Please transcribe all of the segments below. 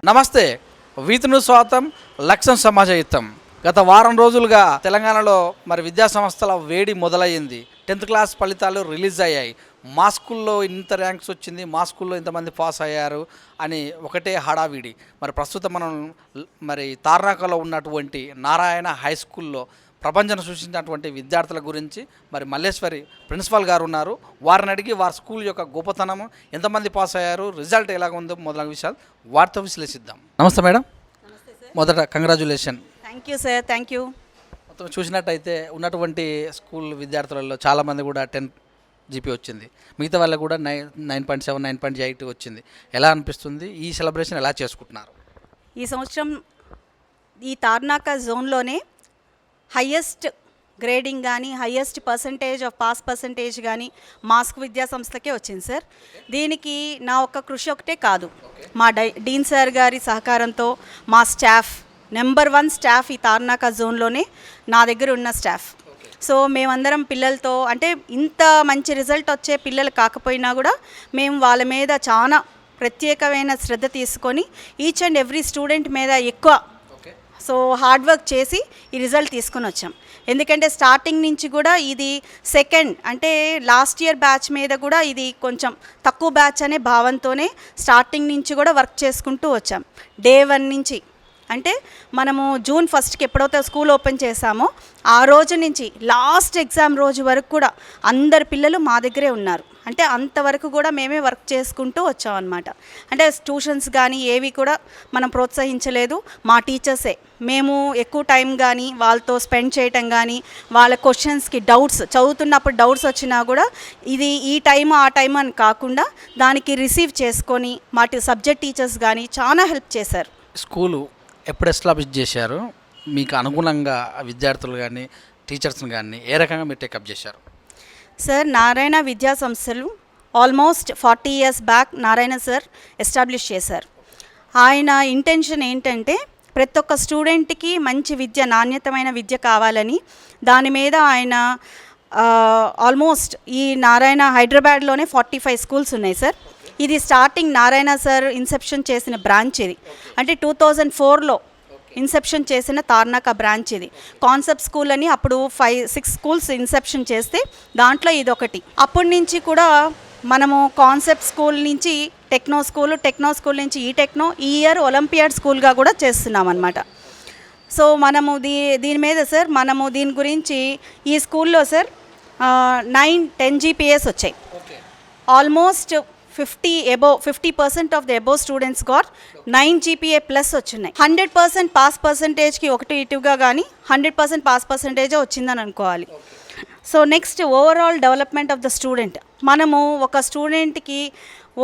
నమస్తే. వీతును స్వాతం లక్ష్యం సమాజయుతం. గత వారం రోజులుగా తెలంగాణలో విద్యా సంస్థల వేడి మొదలయ్యింది. 10th క్లాస్ ఫలితాలు రిలీజ్ అయ్యాయి. మా స్కూల్లో ఇంత ర్యాంక్స్ వచ్చింది, మా స్కూల్లో ఇంతమంది పాస్ అయ్యారు అని ఒకటే హడావిడి. ప్రస్తుతం మనం తార్నాకలో ఉన్నటువంటి నారాయణ హై స్కూల్లో ప్రపంచం సృష్టించినటువంటి విద్యార్థుల గురించి మల్లేశ్వరి ప్రిన్సిపాల్ గారు ఉన్నారు. వారిని అడిగి వారి స్కూల్ యొక్క గొప్పతనము, ఎంతమంది పాస్ అయ్యారు, రిజల్ట్ ఎలాగ ఉందో మొదలైన విషయాలు వారితో విశ్లేషిద్దాం. నమస్తే మేడం. మొదట congratulation. Thank you sir. Thank you. మొత్తం చూసినట్టయితే ఉన్నటువంటి స్కూల్ విద్యార్థులలో చాలామంది కూడా 10 GP వచ్చింది, మిగతా వాళ్ళకు కూడా 9.7 9.8 వచ్చింది. ఎలా అనిపిస్తుంది? ఈ సెలబ్రేషన్ ఎలా చేసుకుంటున్నారు? ఈ సంవత్సరం ఈ తార్నాక జోన్లోనే హయ్యెస్ట్ గ్రేడింగ్ కానీ highest percentage of pass percentage కానీ మాస్క్ విద్యా సంస్థకే వచ్చింది సార్. దీనికి నా ఒక్క కృషి ఒకటే కాదు, మా డీన్ సార్ గారి సహకారంతో మా స్టాఫ్ నెంబర్ 1 స్టాఫ్ ఈ తార్నాక జోన్లోనే నా దగ్గర ఉన్న స్టాఫ్. సో మేమందరం పిల్లలతో అంటే ఇంత మంచి రిజల్ట్ వచ్చే పిల్లలు కాకపోయినా కూడా మేము వాళ్ళ మీద చాలా ప్రత్యేకమైన శ్రద్ధ తీసుకొని ఈచ్ అండ్ ఎవ్రీ స్టూడెంట్ మీద ఎక్కువ హార్డ్ వర్క్ చేసి ఈ రిజల్ట్ తీసుకొని వచ్చాం. ఎందుకంటే స్టార్టింగ్ నుంచి కూడా ఇది సెకండ్ అంటే లాస్ట్ ఇయర్ బ్యాచ్ మీద కూడా ఇది కొంచెం తక్కువ బ్యాచ్ అనే భావంతోనే స్టార్టింగ్ నుంచి కూడా వర్క్ చేసుకుంటూ వచ్చాం. డే 1 నుంచి అంటే మనము June 1st ఎప్పుడైతే స్కూల్ ఓపెన్ చేశామో ఆ రోజు నుంచి లాస్ట్ ఎగ్జామ్ రోజు వరకు కూడా అందరు పిల్లలు మా దగ్గరే ఉన్నారు. అంటే అంతవరకు కూడా మేమే వర్క్ చేసుకుంటూ వచ్చామన్నమాట. అంటే ట్యూషన్స్ కానీ ఏవి కూడా మనం ప్రోత్సహించలేదు, మా టీచర్సే. మేము ఎక్కువ టైం కానీ వాళ్ళతో స్పెండ్ చేయటం కానీ, వాళ్ళ క్వశ్చన్స్కి డౌట్స్ చదువుతున్నప్పుడు డౌట్స్ వచ్చినా కూడా ఇది ఈ టైం ఆ టైం అని కాకుండా దానికి రిసీవ్ చేసుకొని మా సబ్జెక్ట్ టీచర్స్ కానీ చాలా హెల్ప్ చేశారు. స్కూలు ఎప్పుడు ఎస్టాబ్లిష్ చేశారు? మీకు అనుగుణంగా విద్యార్థులు కానీ టీచర్స్ని కానీ ఏ రకంగా మీరు టేకప్ చేశారు? సార్, నారాయణ విద్యా సంస్థలు almost 40 years back Narayana sir establish చేశారు. ఆయన ఇంటెన్షన్ ఏంటంటే ప్రతి ఒక్క స్టూడెంట్కి మంచి విద్య, నాణ్యతమైన విద్య కావాలని దాని మీద ఆయన ఆల్మోస్ట్ ఈ నారాయణ హైదరాబాద్లోనే 45 స్కూల్స్ ఉన్నాయి సార్. ఇది స్టార్టింగ్ నారాయణ సార్ ఇన్సెప్షన్ చేసిన బ్రాంచ్ ఇది. అంటే 2004లో ఇన్సెప్షన్ చేసిన తార్నాక బ్రాంచ్ ఇది. కాన్సెప్ట్ స్కూల్ అని అప్పుడు 5-6 స్కూల్స్ ఇన్సెప్షన్ చేస్తే దాంట్లో ఇది ఒకటి. అప్పటి నుంచి కూడా మనము కాన్సెప్ట్ స్కూల్ నుంచి టెక్నో స్కూల్ నుంచి ఈ ఇయర్ ఒలింపియాడ్ స్కూల్గా కూడా చేస్తున్నాం అన్నమాట. సో మనము దీని మీద సార్ మనము దీని గురించి ఈ స్కూల్లో సార్ 9-10 GPAs వచ్చాయి. Almost 50% of the above students got 9 GPA plus వచ్చినాయి. 100% పాస్ పర్సంటేజ్కి ఒకటి ఇటుగా కానీ 100% పాస్ పర్సంటేజే వచ్చిందని అనుకోవాలి. So next overall development of the student. మనము ఒక స్టూడెంట్కి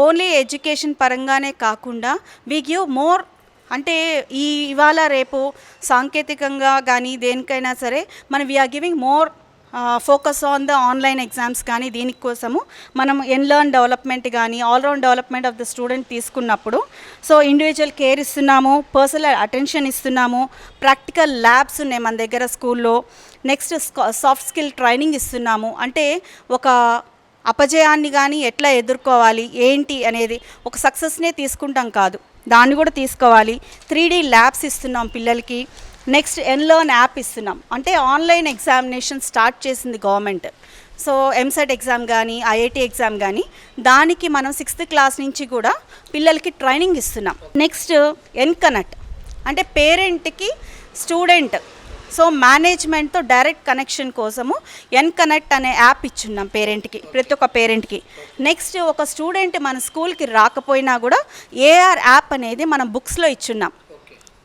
ఓన్లీ ఎడ్యుకేషన్ పరంగానే కాకుండా వీ గివ్ మోర్. అంటే ఇవాళ రేపు సాంకేతికంగా కానీ దేనికైనా సరే మనం we are giving more focus on the online exams కానీ దీనికోసము మనం ఎన్లర్న్ డెవలప్మెంట్ కానీ all round development of the student తీసుకున్నప్పుడు సో ఇండివిజువల్ కేర్ ఇస్తున్నాము, పర్సనల్ అటెన్షన్ ఇస్తున్నాము, ప్రాక్టికల్ ల్యాబ్స్ ఉన్నాయి మన దగ్గర స్కూల్లో. నెక్స్ట్ సాఫ్ట్ స్కిల్ ట్రైనింగ్ ఇస్తున్నాము. అంటే ఒక అపజయాన్ని కానీ ఎట్లా ఎదుర్కోవాలి ఏంటి అనేది ఒక సక్సెస్నే తీసుకుంటాం కాదు, దాన్ని కూడా తీసుకోవాలి. 3D ల్యాబ్స్ ఇస్తున్నాం పిల్లలకి. నెక్స్ట్ ఎన్లర్న్ యాప్ ఇస్తున్నాం. అంటే ఆన్లైన్ ఎగ్జామినేషన్ స్టార్ట్ చేసింది గవర్నమెంట్. సో ఎంసెట్ ఎగ్జామ్ కానీ IIT ఎగ్జామ్ కానీ దానికి మనం 6th క్లాస్ నుంచి కూడా పిల్లలకి ట్రైనింగ్ ఇస్తున్నాం. నెక్స్ట్ ఎన్కనెక్ట్ అంటే పేరెంట్కి స్టూడెంట్ సో మేనేజ్మెంట్తో డైరెక్ట్ కనెక్షన్ కోసము ఎన్కనెక్ట్ అనే యాప్ ఇచ్చున్నాం పేరెంట్కి, ప్రతి ఒక్క పేరెంట్కి. నెక్స్ట్ ఒక స్టూడెంట్ మన స్కూల్కి రాకపోయినా కూడా AR యాప్ అనేది మనం బుక్స్లో ఇచ్చున్నాం.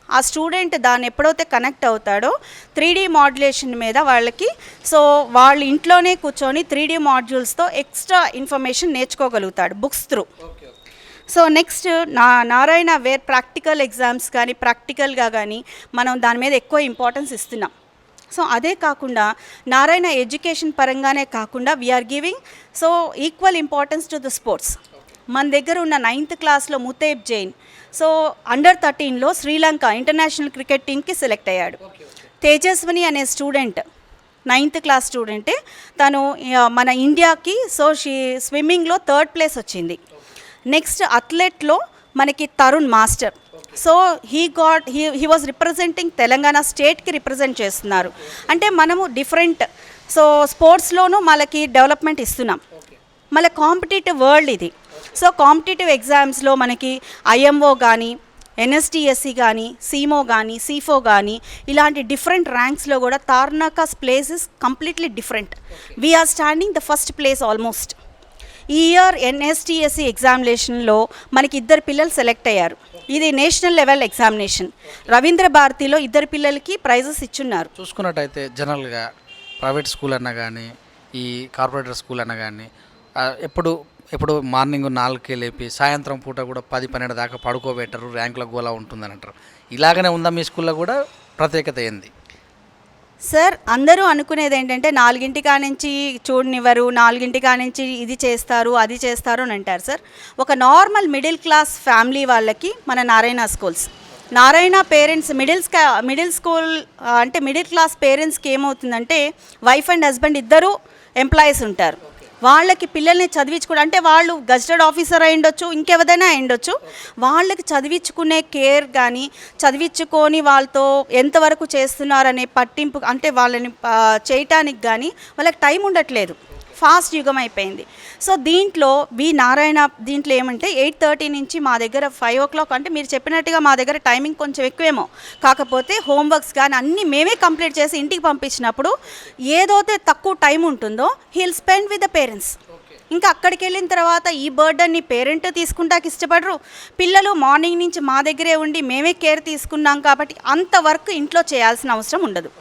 ఆ స్టూడెంట్ దాన్ని ఎప్పుడైతే కనెక్ట్ అవుతాడో 3D మాడ్యులేషన్ మీద వాళ్ళకి సో వాళ్ళ ఇంట్లోనే కూర్చొని 3D మాడ్యూల్స్తో ఎక్స్ట్రా ఇన్ఫర్మేషన్ నేర్చుకోగలుగుతాడు books through. So next Narayana where practical exams కానీ ప్రాక్టికల్గా కానీ మనం దాని మీద ఎక్కువ ఇంపార్టెన్స్ ఇస్తున్నాం. సో అదే కాకుండా నారాయణ ఎడ్యుకేషన్ పరంగానే కాకుండా we're giving so equal importance to the sports. మన దగ్గర ఉన్న 9th క్లాస్లో ముతేబ్ జైన్ సో Under 13లో శ్రీలంక ఇంటర్నేషనల్ క్రికెట్ టీమ్కి సెలెక్ట్ అయ్యాడు. తేజస్విని అనే స్టూడెంట్ 9th క్లాస్ స్టూడెంటే, తను మన ఇండియాకి సో స్విమ్మింగ్లో 3rd ప్లేస్ వచ్చింది. నెక్స్ట్ అథ్లెట్లో మనకి Tarun master so he was representing Telangana స్టేట్కి రిప్రజెంట్ చేస్తున్నారు. అంటే మనము డిఫరెంట్, సో స్పోర్ట్స్లోనూ మనకి డెవలప్మెంట్ ఇస్తున్నాం. మళ్ళీ కాంపిటేటివ్ వరల్డ్ ఇది. సో కాంపిటేటివ్ ఎగ్జామ్స్లో మనకి ఐఎంఓ కానీ, ఎన్ఎస్టిఎస్సి కానీ, సీమో కానీ, సీఫో కానీ ఇలాంటి డిఫరెంట్ ర్యాంక్స్లో కూడా Tarnaka's place is completely different. We are standing the first place almost. ఈ ఇయర్ ఎన్ఎస్టిఎస్సి ఎగ్జామినేషన్లో మనకి 2 పిల్లలు సెలెక్ట్ అయ్యారు. ఇది నేషనల్ లెవెల్ ఎగ్జామినేషన్. రవీంద్ర భారతిలో 2 పిల్లలకి ప్రైజెస్ ఇచ్చున్నారు. చూసుకున్నట్టయితే జనరల్గా ప్రైవేట్ స్కూల్ అన్నా కానీ, ఈ కార్పొరేటర్ స్కూల్ అన్నా కానీ ఎప్పుడు మార్నింగ్ 4కే లేపి సాయంత్రం పూట కూడా 10-12 దాకా పడుకోబెట్టరు, ర్యాంకుల గోలా ఉంటుందని అంటారు. ఇలాగనే ఉందా మీ స్కూల్లో కూడా? ప్రత్యేకత ఏంది సార్? అందరూ అనుకునేది ఏంటంటే 4 కానించి చూడనివ్వరు, 4 కానించి ఇది చేస్తారు అది చేస్తారు అని అంటారు. సార్, ఒక నార్మల్ మిడిల్ క్లాస్ ఫ్యామిలీ వాళ్ళకి మన Narayana schools, Narayana parents middle school అంటే మిడిల్ క్లాస్ పేరెంట్స్కి ఏమవుతుందంటే వైఫ్ అండ్ హస్బెండ్ ఇద్దరు ఎంప్లాయీస్ ఉంటారు. వాళ్ళకి పిల్లల్ని చదివించుకోవడం అంటే వాళ్ళు గజెటెడ్ ఆఫీసర్ అయి ఉండొచ్చు, ఇంకెవరైనా అయి ఉండొచ్చు, వాళ్ళకి చదివించుకునే కేర్ కానీ, చదివించుకొని వాళ్ళతో ఎంతవరకు చేస్తున్నారనే పట్టింపు అంటే వాళ్ళని చేయటానికి కానీ వాళ్ళకి టైం ఉండట్లేదు. ఫాస్ట్ యుగం అయిపోయింది. సో దీంట్లో నారాయణ దీంట్లో ఏమంటే 8:30 నుంచి మా దగ్గర 5 o'clock, అంటే మీరు చెప్పినట్టుగా మా దగ్గర టైమింగ్ కొంచెం ఎక్కువేమో, కాకపోతే హోంవర్క్స్ కానీ అన్నీ మేమే కంప్లీట్ చేసి ఇంటికి పంపించినప్పుడు ఏదైతే తక్కువ టైం ఉంటుందో he'll spend with the parents. ఇంకా అక్కడికి వెళ్ళిన తర్వాత ఈ బర్డన్ని పేరెంట్ తీసుకుంటాకి ఇష్టపడరు. పిల్లలు మార్నింగ్ నుంచి మా దగ్గరే ఉండి మేమే కేర్ తీసుకున్నాం కాబట్టి అంత వర్క్ ఇంట్లో చేయాల్సిన అవసరం ఉండదు.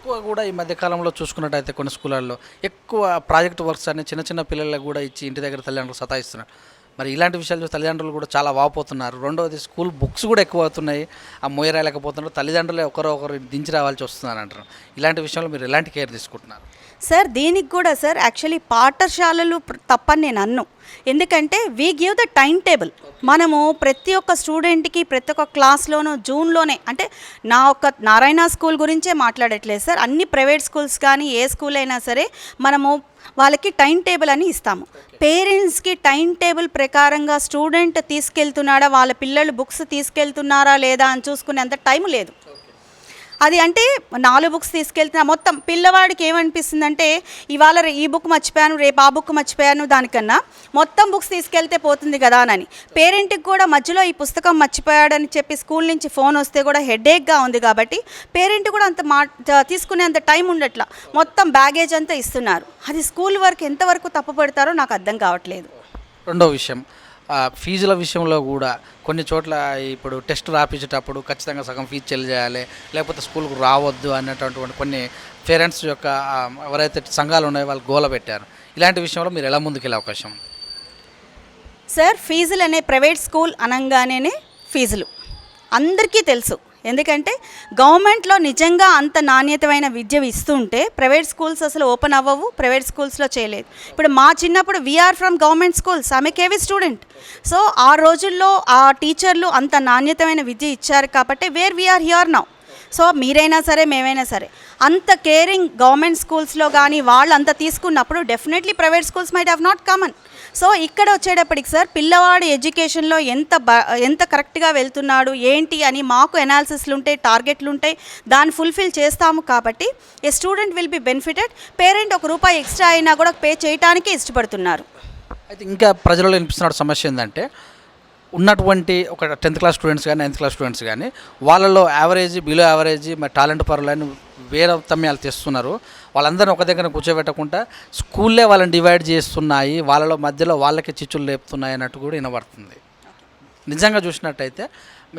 ఎక్కువ కూడా ఈ మధ్యకాలంలో చూసుకున్నట్టయితే కొన్ని స్కూళ్ళల్లో ఎక్కువ ప్రాజెక్ట్ వర్క్స్ అనే చిన్న పిల్లలకు కూడా ఇచ్చి ఇంటి దగ్గర తల్లిదండ్రులు సతాయిస్తున్నారు. మరి ఇలాంటి విషయాలు చూసి తల్లిదండ్రులు కూడా చాలా వాపోతున్నారు. రెండవది, స్కూల్ బుక్స్ కూడా ఎక్కువ అవుతున్నాయి, ఆ మోయరాలేకపోతున్నారు, తల్లిదండ్రులే ఒకరు దించి రావాల్సి వస్తుందని అంటారు. ఇలాంటి విషయంలో మీరు ఎలాంటి కేర్ తీసుకుంటున్నారు? సార్, దీనికి కూడా సార్ యాక్చువల్లీ పాఠశాలలు తప్పని నేను అన్ను. ఎందుకంటే we give the time table. మనము ప్రతి ఒక్క స్టూడెంట్కి ప్రతి ఒక్క క్లాస్లోనూ జూన్లోనే, అంటే నా ఒక్క నారాయణ స్కూల్ గురించే మాట్లాడట్లేదు సార్, అన్ని ప్రైవేట్ స్కూల్స్ కానీ ఏ స్కూల్ అయినా సరే మనము వాళ్ళకి టైం టేబుల్ అని ఇస్తాము. పేరెంట్స్కి టైం టేబుల్ ప్రకారంగా స్టూడెంట్ తీసుకెళ్తున్నాడా, వాళ్ళ పిల్లలు బుక్స్ తీసుకెళ్తున్నారా లేదా అని చూసుకునేంత టైం లేదు. అది అంటే 4 బుక్స్ తీసుకెళ్తున్నా మొత్తం పిల్లవాడికి ఏమనిపిస్తుందంటే ఇవాళ ఈ బుక్ మర్చిపోయాను, రేపు ఆ బుక్ మర్చిపోయాను, దానికన్నా మొత్తం బుక్స్ తీసుకెళ్తే పోతుంది కదా అని. పేరెంట్కి కూడా మధ్యలో ఈ పుస్తకం మర్చిపోయాడని చెప్పి స్కూల్ నుంచి ఫోన్ వస్తే కూడా హెడేక్గా ఉంది కాబట్టి పేరెంట్ కూడా అంత తీసుకునేంత టైం ఉండట్లా, మొత్తం బ్యాగేజ్ అంతా ఇస్తున్నారు. అది స్కూల్ వర్క్ ఎంతవరకు తప్పు పెడతారో నాకు అర్థం కావట్లేదు. రెండో విషయం, ఫీజుల విషయంలో కూడా కొన్ని చోట్ల ఇప్పుడు టెస్ట్ రాపించేటప్పుడు ఖచ్చితంగా సగం ఫీజు చెల్లించాలి, లేకపోతే స్కూల్కు రావద్దు అనేటటువంటి కొన్ని పేరెంట్స్ యొక్క ఎవరైతే సంఘాలు ఉన్నాయో వాళ్ళు గోల పెట్టారు. ఇలాంటి విషయంలో మీరు ఎలా ముందుకెళ్ళే అవకాశం? సార్, ఫీజులు అనే ప్రైవేట్ స్కూల్ అనగానే ఫీజులు అందరికీ తెలుసు. ఎందుకంటే గవర్నమెంట్లో నిజంగా అంత నాణ్యతమైన విద్య ఇస్తుంటే ప్రైవేట్ స్కూల్స్ అసలు ఓపెన్ అవ్వవు, ప్రైవేట్ స్కూల్స్లో చేయలేదు. ఇప్పుడు మా చిన్నప్పుడు వీఆర్ ఫ్రమ్ గవర్నమెంట్ స్కూల్స్, ఆమె కేవీ స్టూడెంట్. సో ఆ రోజుల్లో ఆ టీచర్లు అంత నాణ్యతమైన విద్య ఇచ్చారు కాబట్టి where we are here now. So మీరైనా సరే మేమైనా సరే అంత కేరింగ్ గవర్నమెంట్ స్కూల్స్లో కానీ వాళ్ళు అంత తీసుకున్నప్పుడు definitely private schools might have not common. So ఇక్కడ వచ్చేటప్పటికి సార్ పిల్లవాడు ఎడ్యుకేషన్లో ఎంత కరెక్ట్గా వెళ్తున్నాడు ఏంటి అని మాకు ఎనాలిసిస్లు ఉంటాయి, టార్గెట్లు ఉంటాయి, దాన్ని ఫుల్ఫిల్ చేస్తాము. కాబట్టి a student will be benefited. Parent ₹1 extra అయినా కూడా పే చేయడానికే ఇష్టపడుతున్నారు. అయితే ఇంకా ప్రజలలో వినిపిస్తున్న సమస్య ఏంటంటే ఉన్నటువంటి ఒక 10th క్లాస్ స్టూడెంట్స్ కానీ 9th క్లాస్ స్టూడెంట్స్ కానీ వాళ్ళలో యావరేజ్, బిలో యావరేజ్, మరి టాలెంట్ పరులని వేరే తమ్యాలు తెస్తున్నారు. వాళ్ళందరినీ ఒక దగ్గర కూర్చోబెట్టకుండా స్కూల్లే వాళ్ళని డివైడ్ చేస్తున్నాయి, వాళ్ళలో మధ్యలో వాళ్ళకి చిచ్చులు లేపుతున్నాయి అన్నట్టు కూడా వినబడుతుంది. నిజంగా చూసినట్టయితే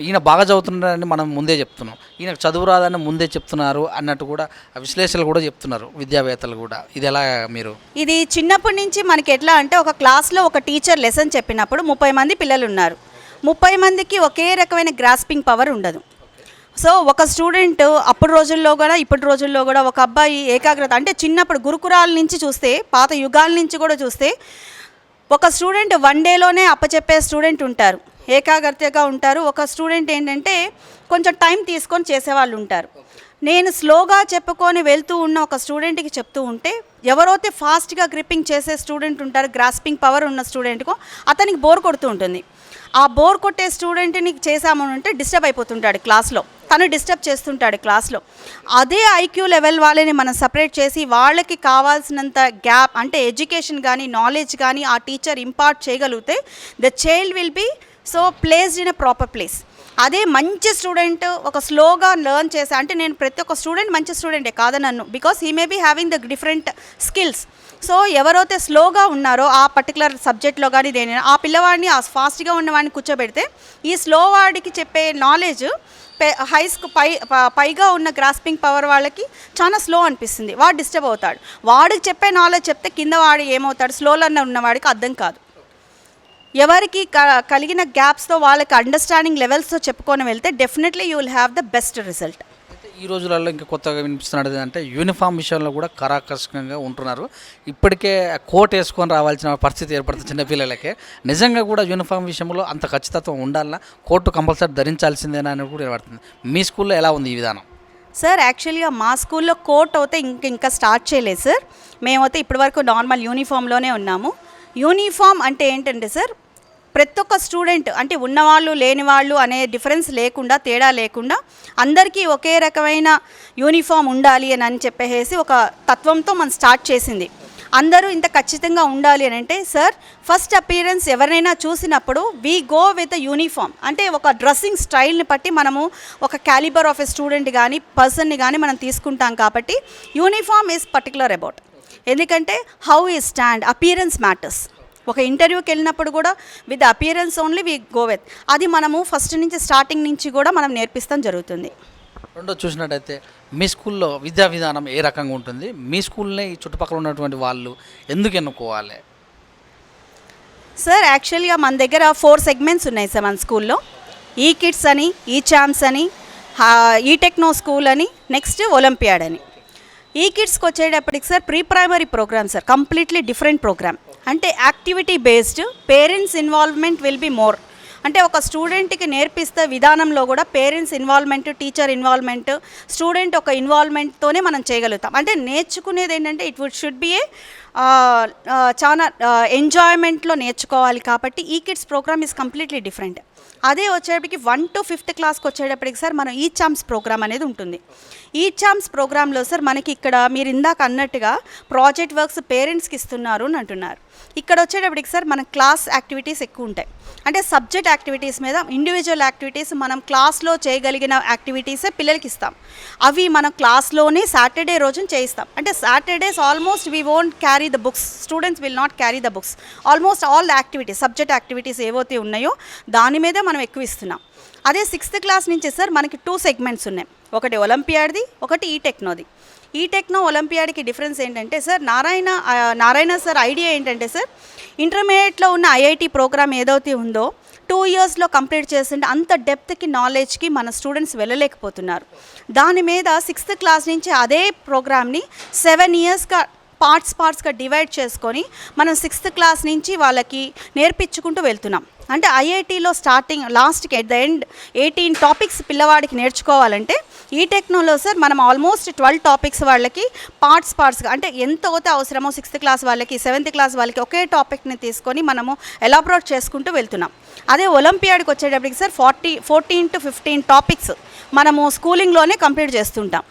ఈయన బాగా చదువుతున్నారని మనం ముందే చెప్తున్నాం, ఈయనకు చదువు రాదని ముందే చెప్తున్నారు అన్నట్టు కూడా విశ్లేషణలు కూడా చెప్తున్నారు విద్యావేత్తలు కూడా. ఇది ఎలా మీరు? ఇది చిన్నప్పటి నుంచి మనకి ఎట్లా అంటే ఒక క్లాస్లో ఒక టీచర్ లెసన్ చెప్పినప్పుడు 30 మంది పిల్లలు ఉన్నారు, 30 మందికి ఒకే రకమైన గ్రాస్పింగ్ పవర్ ఉండదు. సో ఒక స్టూడెంట్ అప్పటి రోజుల్లో కూడా ఇప్పటి రోజుల్లో కూడా ఒక అబ్బాయి ఏకాగ్రత అంటే చిన్నప్పుడు గురుకులాల నుంచి చూస్తే, పాత యుగాల నుంచి కూడా చూస్తే ఒక స్టూడెంట్ 1 డేలోనే అప్పచెప్పే స్టూడెంట్ ఉంటారు, ఏకాగ్రతగా ఉంటారు. ఒక స్టూడెంట్ ఏంటంటే కొంచెం టైం తీసుకొని చేసేవాళ్ళు ఉంటారు. నేను స్లోగా చెప్పుకొని వెళ్తూ ఉన్న ఒక స్టూడెంట్కి చెప్తూ ఉంటే ఎవరైతే ఫాస్ట్గా గ్రిప్పింగ్ చేసే స్టూడెంట్ ఉంటారు, గ్రాస్పింగ్ పవర్ ఉన్న స్టూడెంట్కు అతనికి బోర్ కొడుతూ ఉంటుంది. ఆ బోర్ కొట్టే స్టూడెంట్ని చేసాము అంటే డిస్టర్బ్ అయిపోతుంటాడు క్లాస్లో, తను డిస్టర్బ్ చేస్తుంటాడు క్లాస్లో. అదే ఐక్యూ లెవెల్ వాళ్ళని మనం సపరేట్ చేసి వాళ్ళకి కావాల్సినంత గ్యాప్ అంటే ఎడ్యుకేషన్ కానీ నాలెడ్జ్ కానీ ఆ టీచర్ ఇంపార్ట్ చేయగలిగితే the child will be so placed in a proper place. అదే మంచి స్టూడెంట్ ఒక స్లోగా లెర్న్ చేసే, అంటే నేను ప్రతి ఒక్క స్టూడెంట్ మంచి స్టూడెంటే కాదనన్ను, because he may be having the different skills. So ఎవరైతే స్లోగా ఉన్నారో ఆ పర్టికులర్ సబ్జెక్ట్లో కానీ దేని ఆ పిల్లవాడిని ఆ ఫాస్ట్గా ఉన్నవాడిని కూర్చోబెడితే ఈ స్లో వాడికి చెప్పే నాలెడ్జ్ పైగా ఉన్న గ్రాస్పింగ్ పవర్ వాళ్ళకి చాలా స్లో అనిపిస్తుంది, వాడు డిస్టర్బ్ అవుతాడు. వాడికి చెప్పే నాలెడ్జ్ చెప్తే కింద వాడు ఏమవుతాడు, స్లోలో ఉన్నవాడికి అర్థం కాదు. ఎవరికి కలిగిన గ్యాప్స్తో వాళ్ళకి అండర్స్టాండింగ్ లెవెల్స్తో చెప్పుకొని వెళ్తే definitely you will have the best result. అయితే ఈ రోజులలో ఇంకా కొత్తగా వినిపిస్తున్నది అంటే యూనిఫామ్ విషయంలో కూడా కరాకర్షకంగా ఉంటున్నారు. ఇప్పటికే కోట్ వేసుకొని రావాల్సిన పరిస్థితి ఏర్పడుతుంది చిన్నపిల్లలకే. నిజంగా కూడా యూనిఫామ్ విషయంలో అంత ఖచ్చితత్వం ఉండాలన్నా కోర్టు కంపల్సరీ ధరించాల్సిందేనా అని కూడా ఏర్పడుతుంది. మీ స్కూల్లో ఎలా ఉంది ఈ విధానం? సార్ యాక్చువల్గా మా స్కూల్లో కోట్ అయితే ఇంకా స్టార్ట్ చేయలేదు సార్. మేమైతే ఇప్పటివరకు నార్మల్ యూనిఫామ్లోనే ఉన్నాము. యూనిఫామ్ అంటే ఏంటంటే సార్, ప్రతి ఒక్క స్టూడెంట్ అంటే ఉన్నవాళ్ళు లేని వాళ్ళు అనే డిఫరెన్స్ లేకుండా, తేడా లేకుండా అందరికీ ఒకే రకమైన యూనిఫామ్ ఉండాలి అని చెప్పేసి ఒక తత్వంతో మనం స్టార్ట్ చేసింది. అందరూ ఇంత ఖచ్చితంగా ఉండాలి అని అంటే సార్, ఫస్ట్ అపీరెన్స్ ఎవరినైనా చూసినప్పుడు వీ గో విత్ యూనిఫామ్. అంటే ఒక డ్రెస్సింగ్ స్టైల్ని బట్టి మనము ఒక క్యాలిబర్ ఆఫ్ ఎ స్టూడెంట్ కానీ పర్సన్ని కానీ మనం తీసుకుంటాం. కాబట్టి యూనిఫామ్ ఈజ్ పర్టికులర్ అబౌట్, ఎందుకంటే హౌ ఈ స్టాండ్, అపీరెన్స్ మ్యాటర్స్. ఒక ఇంటర్వ్యూకి వెళ్ళినప్పుడు కూడా with appearance only we go with, అది మనము ఫస్ట్ నుంచి స్టార్టింగ్ నుంచి కూడా మనం నేర్పిస్తాం జరుగుతుంది. రెండో చూసినట్టయితే మీ స్కూల్లో విద్యా విధానం ఏ రకంగా ఉంటుంది? మీ స్కూల్నే ఈ చుట్టుపక్కల ఉన్నటువంటి వాళ్ళు ఎందుకు ఎన్నుకోవాలి? సార్ యాక్చువల్గా మన దగ్గర 4 సెగ్మెంట్స్ ఉన్నాయి సార్ మన స్కూల్లో. ఈ కిడ్స్ అని, ఈ ఛాంప్స్ అని, ఈ టెక్నో స్కూల్ అని, నెక్స్ట్ ఒలింపియాడ్ అని. ఈ కిడ్స్కి వచ్చేటప్పటికి sir pre primary programme sir, completely different programme. అంటే activity based, parents involvement will be more. అంటే ఒక స్టూడెంట్కి నేర్పిస్తే విధానంలో కూడా parents involvement, teacher involvement, student ఒక ఇన్వాల్వ్మెంట్తోనే మనం చేయగలుగుతాం. అంటే నేర్చుకునేది ఏంటంటే ఇట్ షుడ్ బి ఏ చాలా ఎంజాయ్మెంట్లో నేర్చుకోవాలి. కాబట్టి ఈ kids programme is completely different. అదే వచ్చేటప్పటికి 1 to 5th క్లాస్కి వచ్చేటప్పటికి సార్ మనం ఈ ఛాంప్స్ ప్రోగ్రామ్ అనేది ఉంటుంది. ఈ ఛాంప్స్ ప్రోగ్రాంలో సార్ మనకి ఇక్కడ మీరు ఇందాక అన్నట్టుగా ప్రాజెక్ట్ వర్క్స్ పేరెంట్స్కి ఇస్తున్నారు అని అంటున్నారు. ఇక్కడ వచ్చేటప్పటికి సార్ మన క్లాస్ యాక్టివిటీస్ ఎక్కువ ఉంటాయి. అంటే సబ్జెక్ట్ యాక్టివిటీస్ మీద ఇండివిజువల్ యాక్టివిటీస్ మనం క్లాస్లో చేయగలిగిన యాక్టివిటీసే పిల్లలకి ఇస్తాం. అవి మనం క్లాస్లోనే సాటర్డే రోజున చేయిస్తాం. అంటే Saturdays almost we won't carry the books, students will not carry the books. Almost all activities, subject activities ఏవైతే ఉన్నాయో దాని మీద మనం ఎక్కువ ఇస్తున్నాం. అదే 6th క్లాస్ నుంచి సార్ మనకి 2 సెగ్మెంట్స్ ఉన్నాయి. ఒకటి ఒలింపియాడ్ది, ఒకటి ఈ టెక్నోది. ఈ టెక్నో ఒలింపియాడ్కి డిఫరెన్స్ ఏంటంటే సార్, నారాయణ సార్ ఐడియా ఏంటంటే సార్, ఇంటర్మీడియట్లో ఉన్న ఐఐటి ప్రోగ్రామ్ ఏదైతే ఉందో 2 yearsలో కంప్లీట్ చేస్తుంటే అంత డెప్త్కి నాలెడ్జ్కి మన స్టూడెంట్స్ వెళ్ళలేకపోతున్నారు. దాని మీద 6th క్లాస్ నుంచి అదే ప్రోగ్రామ్ని 7 yearsగా పార్ట్స్గా డివైడ్ చేసుకొని మనం 6th క్లాస్ నుంచి వాళ్ళకి నేర్పించుకుంటూ వెళ్తున్నాం. అంటే ఐఐటీలో స్టార్టింగ్ లాస్ట్కి ఎట్ ద ఎండ్ 18 టాపిక్స్ పిల్లవాడికి నేర్చుకోవాలంటే ఈ టెక్నోలో సార్ మనం ఆల్మోస్ట్ 12 టాపిక్స్ వాళ్ళకి పార్ట్స్గా అంటే ఎంత అయితే అవసరమో 6th క్లాస్ వాళ్ళకి 7th క్లాస్ వాళ్ళకి ఒకే టాపిక్ని తీసుకొని మనము ఎలాబరేట్ చేసుకుంటూ వెళ్తున్నాం. అదే ఒలింపియాడ్కి వచ్చేటప్పటికి సార్ 14 to 15 టాపిక్స్ మనము స్కూలింగ్లోనే కంప్లీట్ చేస్తుంటాం.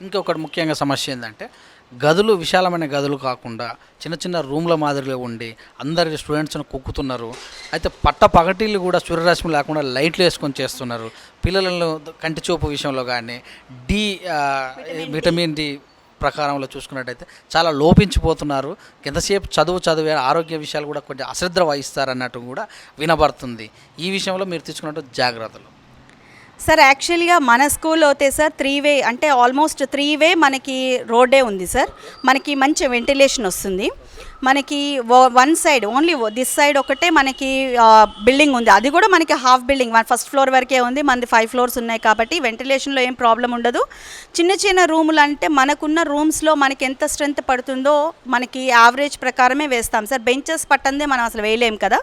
ఇంకొకటి ముఖ్యంగా సమస్య ఏంటంటే గదులు విశాలమైన గదులు కాకుండా చిన్న చిన్న రూమ్ల మాదిరిగా ఉండి అందరి స్టూడెంట్స్ను కుక్కుతున్నారు. అయితే పగటిళ్ళు కూడా సూర్యరశ్మి లేకుండా లైట్లు వేసుకొని చేస్తున్నారు. పిల్లలను కంటి చూపు విషయంలో కానీ విటమిన్ డి ప్రకారంలో చూసుకున్నట్టయితే చాలా లోపించిపోతున్నారు. ఎంతసేపు చదివే ఆరోగ్య విషయాలు కూడా కొంచెం అశ్రద్ధ వహిస్తారన్నట్టు కూడా వినబడుతుంది. ఈ విషయంలో మీరు తీసుకున్నట్టు జాగ్రత్తలు సార్? యాక్చువల్గా మన స్కూల్లో అయితే సార్ 3-way అంటే ఆల్మోస్ట్ 3-way మనకి రోడ్డే ఉంది సార్. మనకి మంచి వెంటిలేషన్ వస్తుంది. మనకి 1 side ఓన్లీ దిస్ సైడ్ ఒకటే మనకి బిల్డింగ్ ఉంది. అది కూడా మనకి హాఫ్ బిల్డింగ్, 1st floor వరకే ఉంది. మనది 5 floors ఉన్నాయి కాబట్టి వెంటిలేషన్లో ఏం ప్రాబ్లం ఉండదు. చిన్న రూములు అంటే మనకున్న రూమ్స్లో మనకి ఎంత స్ట్రెంత్ పడుతుందో మనకి యావరేజ్ ప్రకారమే వేస్తాం సార్. బెంచెస్ పట్టందే మనం అసలు వేయలేం కదా.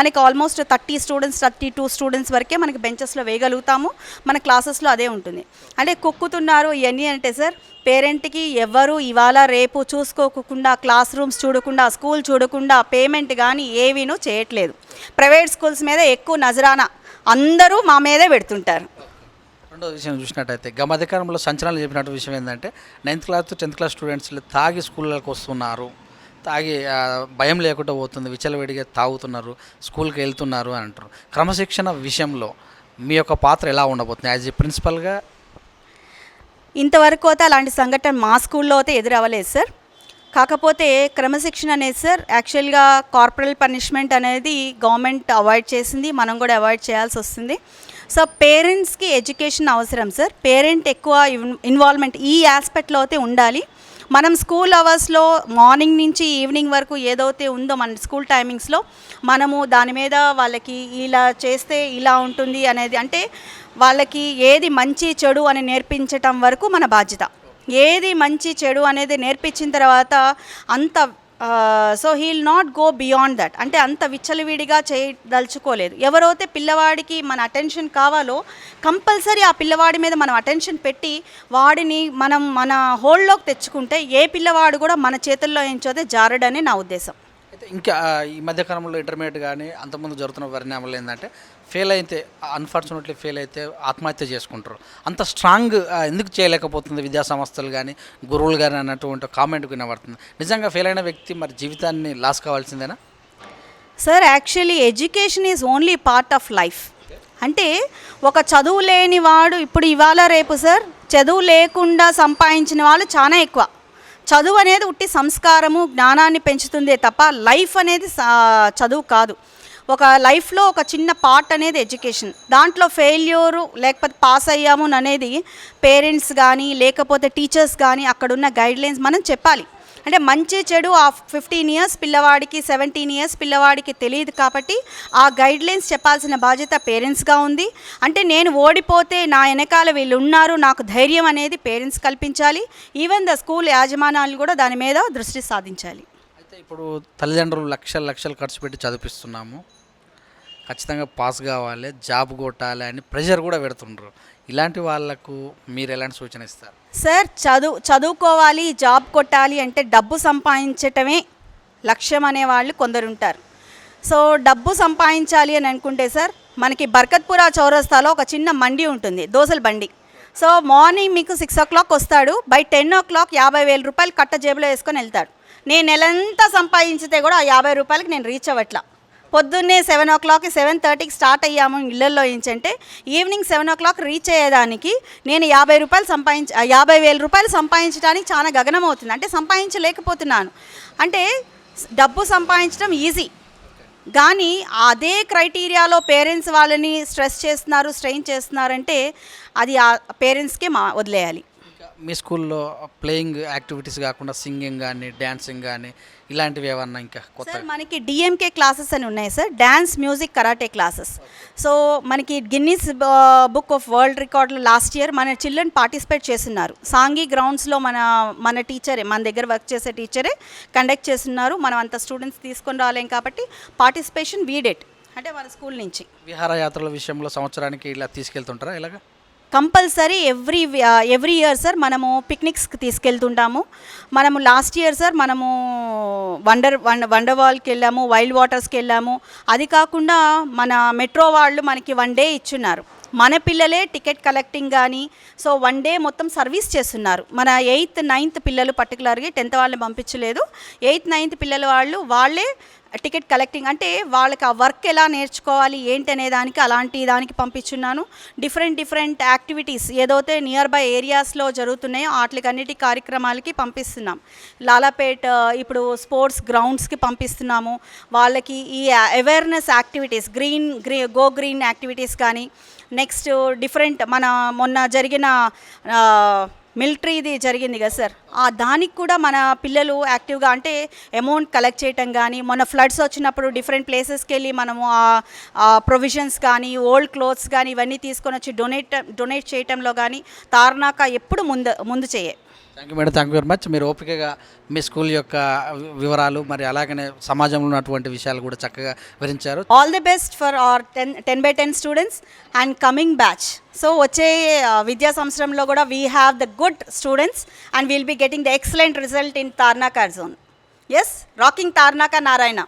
మనకి ఆల్మోస్ట్ 32 students వరకే మనకి బెంచెస్లో వేయగలుగుతాము. మన క్లాసెస్లో అదే ఉంటుంది. అంటే కుక్కుతున్నారు ఇవన్నీ అంటే సార్ పేరెంట్కి ఎవరు ఇవాళ రేపు చూసుకోకుండా క్లాస్ రూమ్స్ చూడకుండా స్కూల్ చూడకుండా పేమెంట్ కానీ ఏవీనూ చేయట్లేదు. ప్రైవేట్ స్కూల్స్ మీద ఎక్కువ నజరానా అందరూ మా మీదే పెడుతుంటారు. రెండో విషయం చూసినట్టయితే అధికారంలో సంచలనాలు చెప్పినట్టు విషయం ఏంటంటే 9th class 10th class students తాగి స్కూళ్ళకి వస్తున్నారు, తాగి భయం లేకుండా పోతుంది, విచ్చలవిడిగా తాగుతున్నారు, స్కూల్కి వెళ్తున్నారు అని అంటారు. క్రమశిక్షణ విషయంలో మీ యొక్క పాత్ర ఎలా ఉండబోతుంది యాజ్ ఏ ప్రిన్సిపల్గా? ఇంతవరకు అయితే అలాంటి సంఘటన మా స్కూల్లో అయితే ఎదురవ్వలేదు సార్. కాకపోతే క్రమశిక్షణ అనేది సార్ యాక్చువల్గా కార్పొరల్ పనిష్మెంట్ అనేది గవర్నమెంట్ అవాయిడ్ చేసింది, మనం కూడా అవాయిడ్ చేయాల్సి వస్తుంది. సో పేరెంట్స్కి ఎడ్యుకేషన్ అవసరం సార్. పేరెంట్ ఎక్కువ ఇన్వాల్వ్మెంట్ ఈ ఆస్పెక్ట్లో అయితే ఉండాలి. మనం స్కూల్ అవర్స్లో మార్నింగ్ నుంచి ఈవినింగ్ వరకు ఏదైతే ఉందో మన స్కూల్ టైమింగ్స్లో మనము దాని మీద వాళ్ళకి ఇలా చేస్తే ఇలా ఉంటుంది అనేది, అంటే వాళ్ళకి ఏది మంచి చెడు అని నేర్పించటం వరకు మన బాధ్యత. ఏది మంచి చెడు అనేది నేర్పించిన తర్వాత అంత so he'll not go beyond that, అంటే అంత విచ్చలవిడిగా చేయదలుచుకోలేదు. ఎవరైతే పిల్లవాడికి మన అటెన్షన్ కావాలో కంపల్సరీ ఆ పిల్లవాడి మీద మనం అటెన్షన్ పెట్టి వాడిని మనం మన హోల్డ్లోకి తెచ్చుకుంటే ఏ పిల్లవాడు కూడా మన చేతుల్లో ఎంచోతే జారడని నా ఉద్దేశం. అయితే ఇంకా ఈ మధ్యకాలంలో ఇంటర్మీడియట్ కానీ అంతకుముందు జరుగుతున్న పరిణామాలు ఏంటంటే అన్ఫార్చునేట్లీ ఫెయిల్ అయితే ఆత్మహత్య చేసుకుంటారు. అంత స్ట్రాంగ్ ఎందుకు చేయలేకపోతుంది విద్యా సంస్థలు కానీ గురువులు కానీ అన్నటువంటి కామెంట్ వినబడుతుంది. నిజంగా ఫెయిల్ అయిన వ్యక్తి మరి జీవితాన్ని లాస్ కావాల్సిందేనా? Sir actually education is only part of life. అంటే ఒక చదువు లేని వాడు ఇప్పుడు ఇవాళ రేపు సార్ చదువు లేకుండా సంపాదించిన వాళ్ళు చాలా ఎక్కువ. చదువు అనేది ఉట్టి సంస్కారము జ్ఞానాన్ని పెంచుతుందే తప్ప లైఫ్ అనేది చదువు కాదు. ఒక లైఫ్లో ఒక చిన్న పార్ట్ అనేది ఎడ్యుకేషన్. దాంట్లో ఫెయిల్యూరు లేకపోతే పాస్ అయ్యాము అనేది పేరెంట్స్ కానీ లేకపోతే టీచర్స్ కానీ అక్కడున్న గైడ్లైన్స్ మనం చెప్పాలి. అంటే మంచి చెడు ఆ 15 ఇయర్స్ పిల్లవాడికి 17 ఇయర్స్ పిల్లవాడికి తెలియదు కాబట్టి ఆ గైడ్లైన్స్ చెప్పాల్సిన బాధ్యత పేరెంట్స్గా ఉంది. అంటే నేను ఓడిపోతే నా వెనకాల వీళ్ళు ఉన్నారు నాకు ధైర్యం అనేది పేరెంట్స్ కల్పించాలి. ఈవెన్ ద స్కూల్ యాజమాన్యాలు కూడా దాని మీద దృష్టి సాధించాలి. అయితే ఇప్పుడు తల్లిదండ్రులు లక్షలు ఖర్చు పెట్టి చదివిస్తున్నాము, ఖచ్చితంగా పాస్ కావాలి, జాబ్ కొట్టాలి అని ప్రెషర్ కూడా పెడుతుండ్రు. ఇలాంటి వాళ్ళకు మీరు ఎలాంటి సూచన ఇస్తారు? సార్ చదువుకోవాలి జాబ్ కొట్టాలి అంటే డబ్బు సంపాదించటమే లక్ష్యం అనేవాళ్ళు కొందరు ఉంటారు. సో డబ్బు సంపాదించాలి అని అనుకుంటే సార్ మనకి బర్కత్పురా చౌరస్తాలో ఒక చిన్న మండి ఉంటుంది, దోసల బండి. సో మార్నింగ్ మీకు 6 o'clock వస్తాడు, బై 10 o'clock 50,000 రూపాయలు కట్ట జేబులో వేసుకొని వెళ్తాడు. నేను నెలంతా సంపాదించితే కూడా ఆ 50 రూపాయలకి నేను రీచ్ అవ్వట్లా. పొద్దున్నే 7 o'clock 7:30కి స్టార్ట్ అయ్యాము ఇళ్ళల్లో అంటే ఈవినింగ్ 7 o'clock రీచ్ అయ్యేదానికి నేను 50,000 రూపాయలు సంపాదించడానికి చాలా గగనం అవుతుంది. అంటే సంపాదించలేకపోతున్నాను. అంటే డబ్బు సంపాదించడం ఈజీ, కానీ అదే క్రైటీరియాలో పేరెంట్స్ వాళ్ళని స్ట్రెయిన్ చేస్తున్నారంటే అది ఆ పేరెంట్స్కే వదిలేయాలి. మీ స్కూల్లో ప్లేయింగ్ యాక్టివిటీస్ కాకుండా సింగింగ్ కానీ డ్యాన్సింగ్ కానీ ఇలాంటివి ఏమన్నా ఇంకా కొత్త? సార్ మనకి డిఎంకే క్లాసెస్ అని ఉన్నాయి sir, dance music karate classes. So మనకి గిన్నీస్ బుక్ ఆఫ్ వరల్డ్ రికార్డులో లాస్ట్ ఇయర్ మన చిల్డ్రన్ పార్టిసిపేట్ చేస్తున్నారు. సాంఘీ గ్రౌండ్స్లో మన టీచరే, మన దగ్గర వర్క్ చేసే టీచరే కండక్ట్ చేస్తున్నారు. మనం అంత స్టూడెంట్స్ తీసుకొని రాలేం కాబట్టి పార్టిసిపేషన్ వీడెట్ అంటే మన స్కూల్ నుంచి. విహారయాత్రల విషయంలో సంవత్సరానికి ఇలా తీసుకెళ్తుంటారా ఇలాగా? కంపల్సరీ ఎవ్రీ ఇయర్ సార్ మనము పిక్నిక్స్కి తీసుకెళ్తుంటాము. మనము లాస్ట్ ఇయర్ సార్ మనము వండర్వాల్కి వెళ్ళాము, వైల్డ్ వాటర్స్కి వెళ్ళాము. అది కాకుండా మన మెట్రో వాళ్ళు మనకి 1 day ఇచ్చున్నారు. మన పిల్లలే టికెట్ కలెక్టింగ్ కానీ సో 1 day మొత్తం సర్వీస్ చేస్తున్నారు. మన 8th 9th పిల్లలు పర్టికులర్గా 10th వాళ్ళని పంపించలేదు. 8th 9th పిల్లల వాళ్ళే టికెట్ కలెక్టింగ్, అంటే వాళ్ళకి ఆ వర్క్ ఎలా నేర్చుకోవాలి ఏంటి అనే దానికి అలాంటి దానికి పంపించున్నాను. డిఫరెంట్ యాక్టివిటీస్ ఏదైతే నియర్ బై ఏరియాస్లో జరుగుతున్నాయో వాటికన్నిటి కార్యక్రమాలకి పంపిస్తున్నాం. లాలాపేట్ ఇప్పుడు స్పోర్ట్స్ గ్రౌండ్స్కి పంపిస్తున్నాము. వాళ్ళకి ఈ awareness activities go green activities కానీ నెక్స్ట్ డిఫరెంట్ మన మొన్న జరిగిన మిలిటరీది జరిగింది కదా సార్, దానికి కూడా మన పిల్లలు యాక్టివ్గా అంటే అమౌంట్ కలెక్ట్ చేయటం కానీ, మొన్న ఫ్లడ్స్ వచ్చినప్పుడు డిఫరెంట్ ప్లేసెస్కి వెళ్ళి మనము ప్రొవిజన్స్ కానీ ఓల్డ్ క్లోత్స్ కానీ ఇవన్నీ తీసుకొని వచ్చి డొనేట్ చేయటంలో కానీ తార్నాక ఎప్పుడు ముందు చేయ. Thank you madam, thank you very much. మీరు ఓపికగా మీ స్కూల్ యొక్క వివరాలు మరి అలాగనే సమాజంలో ఉన్నటువంటి విషయాలు కూడా చక్కగా వివరించారు. All the best for our 10/10 students and coming batch. So వచ్చే విద్యా సంవత్సరంలో కూడా we have the good students and we'll be getting the excellent result in Tarnaka zone. Yes, rocking Tarnaka Narayana.